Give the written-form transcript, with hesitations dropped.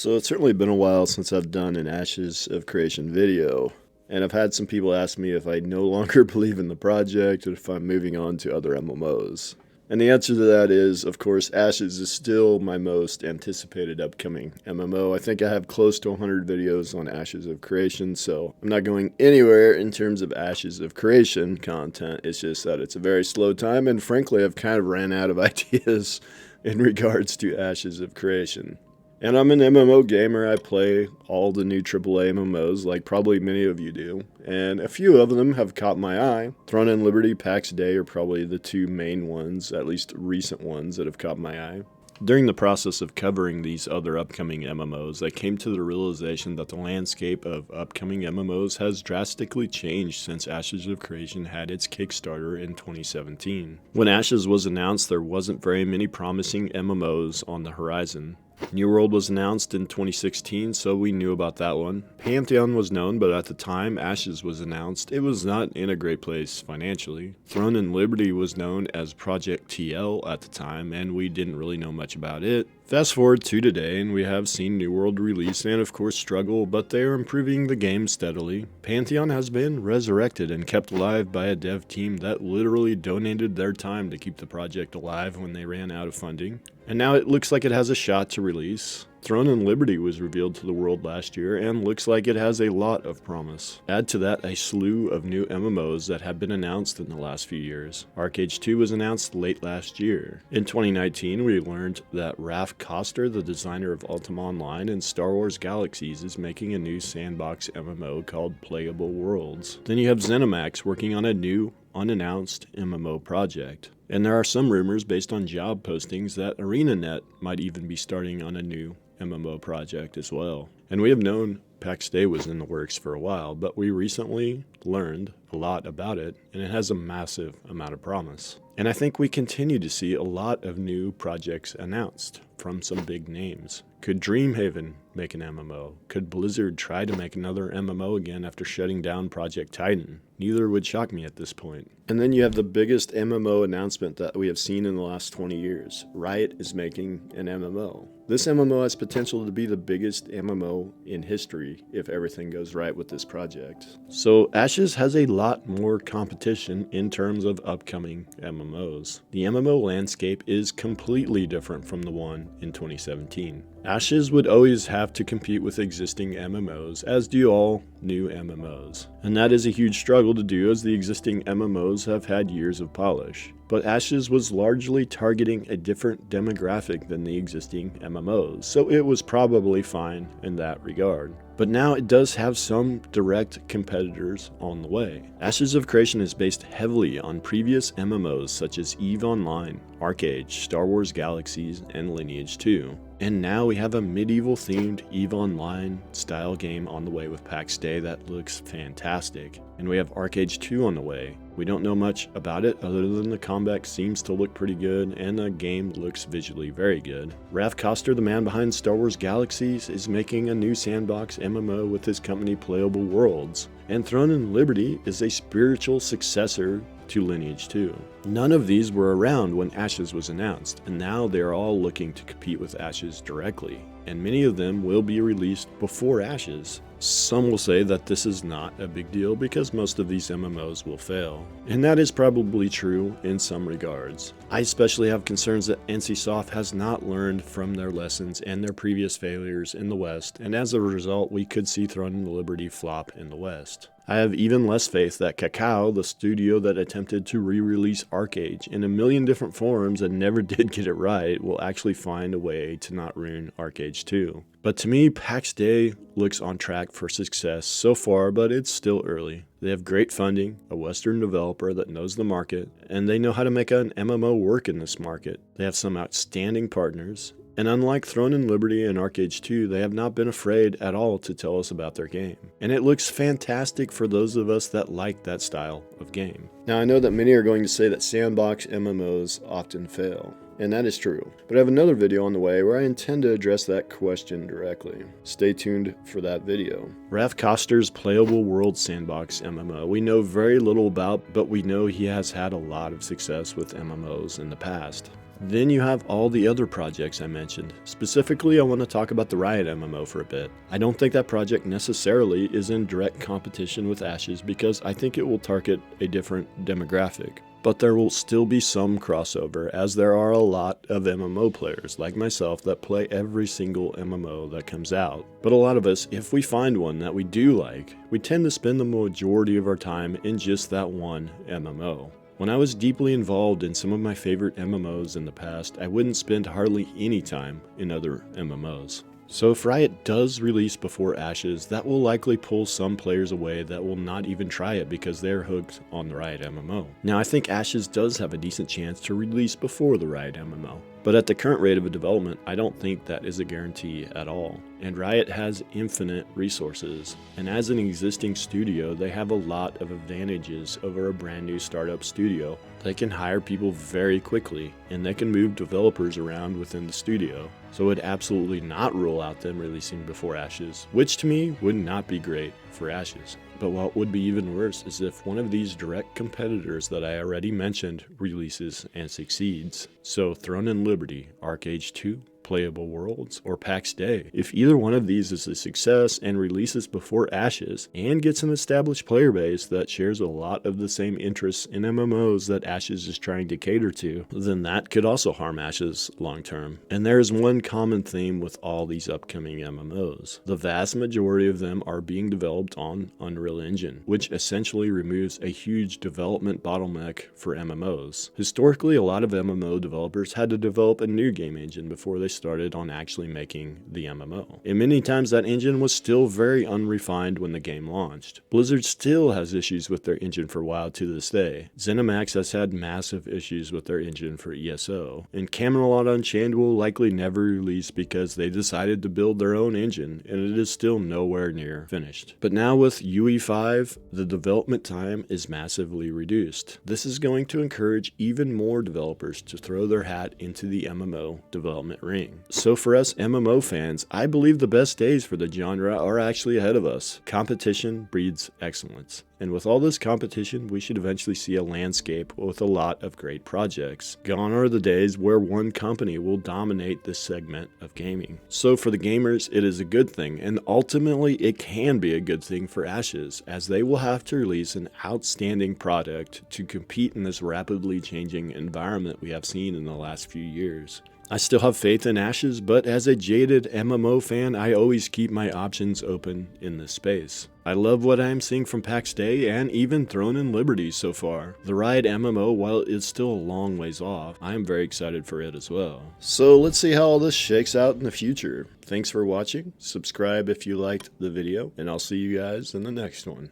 So it's certainly been a while since I've done an Ashes of Creation video, and I've had some people ask me if I no longer believe in the project or if I'm moving on to other MMOs. And the answer to that is, of course, Ashes is still my most anticipated upcoming MMO. I think I have close to 100 videos on Ashes of Creation, so I'm not going anywhere in terms of Ashes of Creation content. It's just that it's a very slow time, and frankly, I've kind of ran out of ideas in regards to Ashes of Creation. And I'm an MMO gamer. I play all the new AAA MMOs, like probably many of you do. And a few of them have caught my eye. Throne and Liberty, PAX Day are probably the two main ones, at least recent ones that have caught my eye. During the process of covering these other upcoming MMOs, I came to the realization that the landscape of upcoming MMOs has drastically changed since Ashes of Creation had its Kickstarter in 2017. When Ashes was announced, there wasn't very many promising MMOs on the horizon. New World was announced in 2016, so we knew about that one. Pantheon was known, but at the time Ashes was announced, it was not in a great place financially. Throne and Liberty was known as Project TL at the time, and we didn't really know much about it. Fast forward to today, and we have seen New World release and of course struggle, but they are improving the game steadily. Pantheon has been resurrected and kept alive by a dev team that literally donated their time to keep the project alive when they ran out of funding. And now it looks like it has a shot to release. Throne and Liberty was revealed to the world last year and looks like it has a lot of promise. Add to that a slew of new MMOs that have been announced in the last few years. ArcheAge 2 was announced late last year. In 2019, we learned that Raf Koster, the designer of Ultima Online and Star Wars Galaxies, is making a new sandbox MMO called Playable Worlds. Then you have ZeniMax working on a new, unannounced MMO project. And there are some rumors based on job postings that ArenaNet might even be starting on a new MMO project as well. And we have known PAX Day was in the works for a while, but we recently learned a lot about it, and it has a massive amount of promise. And I think we continue to see a lot of new projects announced from some big names. Could Dreamhaven make an MMO? Could Blizzard try to make another MMO again after shutting down Project Titan? Neither would shock me at this point. And then you have the biggest MMO announcement that we have seen in the last 20 years. Riot is making an MMO. This MMO has potential to be the biggest MMO in history if everything goes right with this project. So Ashes has a lot more competition in terms of upcoming MMOs. The MMO landscape is completely different from the one in 2017. Ashes would always have to compete with existing MMOs, as do all new MMOs. And that is a huge struggle to do, as the existing MMOs have had years of polish. But Ashes was largely targeting a different demographic than the existing MMOs, so it was probably fine in that regard. But now it does have some direct competitors on the way. Ashes of Creation is based heavily on previous MMOs such as EVE Online, ArcheAge, Star Wars Galaxies, and Lineage 2. And now we have a medieval-themed EVE Online style game on the way with PAX Day that looks fantastic. And we have ArcheAge 2 on the way. We don't know much about it other than the combat seems to look pretty good and the game looks visually very good. Raf Koster, the man behind Star Wars Galaxies, is making a new sandbox MMO with his company Playable Worlds. And Throne and Liberty is a spiritual successor to Lineage 2. None of these were around when Ashes was announced, and now they are all looking to compete with Ashes directly. And many of them will be released before Ashes. Some will say that this is not a big deal because most of these MMOs will fail. And that is probably true in some regards. I especially have concerns that NCSoft has not learned from their lessons and their previous failures in the West, and as a result we could see Throne and Liberty flop in the West. I have even less faith that Kakao, the studio that attempted to re-release ArcheAge in a million different forms and never did get it right, will actually find a way to not ruin ArcheAge 2. But to me, PAX Day looks on track for success so far, but it's still early. They have great funding, a Western developer that knows the market, and they know how to make an MMO work in this market. They have some outstanding partners, and unlike Throne and Liberty and ArcheAge 2, they have not been afraid at all to tell us about their game. And it looks fantastic for those of us that like that style of game. Now I know that many are going to say that sandbox MMOs often fail. And that is true. But I have another video on the way where I intend to address that question directly. Stay tuned for that video. Raf Koster's Playable World Sandbox MMO we know very little about, but we know he has had a lot of success with MMOs in the past. Then you have all the other projects I mentioned. Specifically, I want to talk about the Riot MMO for a bit. I don't think that project necessarily is in direct competition with Ashes because I think it will target a different demographic. But there will still be some crossover, as there are a lot of MMO players like myself that play every single MMO that comes out. But a lot of us, if we find one that we do like, we tend to spend the majority of our time in just that one MMO. When I was deeply involved in some of my favorite MMOs in the past, I wouldn't spend hardly any time in other MMOs. So if Riot does release before Ashes, that will likely pull some players away that will not even try it because they're hooked on the Riot MMO. Now I think Ashes does have a decent chance to release before the Riot MMO, but at the current rate of development, I don't think that is a guarantee at all. And Riot has infinite resources, and as an existing studio, they have a lot of advantages over a brand new startup studio. They can hire people very quickly, and they can move developers around within the studio. So I would absolutely not rule out them releasing before Ashes, which to me would not be great for Ashes. But what would be even worse is if one of these direct competitors that I already mentioned releases and succeeds. So Throne and Liberty, ArcAge 2, Playable Worlds, or PAX Day. If either one of these is a success and releases before Ashes and gets an established player base that shares a lot of the same interests in MMOs that Ashes is trying to cater to, then that could also harm Ashes long term. And there is one common theme with all these upcoming MMOs. The vast majority of them are being developed on Unreal Engine, which essentially removes a huge development bottleneck for MMOs. Historically, a lot of MMO developers had to develop a new game engine before they started on actually making the MMO. And many times that engine was still very unrefined when the game launched. Blizzard still has issues with their engine for WoW to this day. ZeniMax has had massive issues with their engine for ESO. And Camelot Unchained will likely never release because they decided to build their own engine, and it is still nowhere near finished. But now with UE5, the development time is massively reduced. This is going to encourage even more developers to throw their hat into the MMO development ring. So for us MMO fans, I believe the best days for the genre are actually ahead of us. Competition breeds excellence. And with all this competition, we should eventually see a landscape with a lot of great projects. Gone are the days where one company will dominate this segment of gaming. So for the gamers, it is a good thing, and ultimately it can be a good thing for Ashes, as they will have to release an outstanding product to compete in this rapidly changing environment we have seen in the last few years. I still have faith in Ashes, but as a jaded MMO fan, I always keep my options open in this space. I love what I am seeing from PAX Day and even Throne and Liberty so far. The Riot MMO, while it's still a long ways off, I am very excited for it as well. So let's see how all this shakes out in the future. Thanks for watching, subscribe if you liked the video, and I'll see you guys in the next one.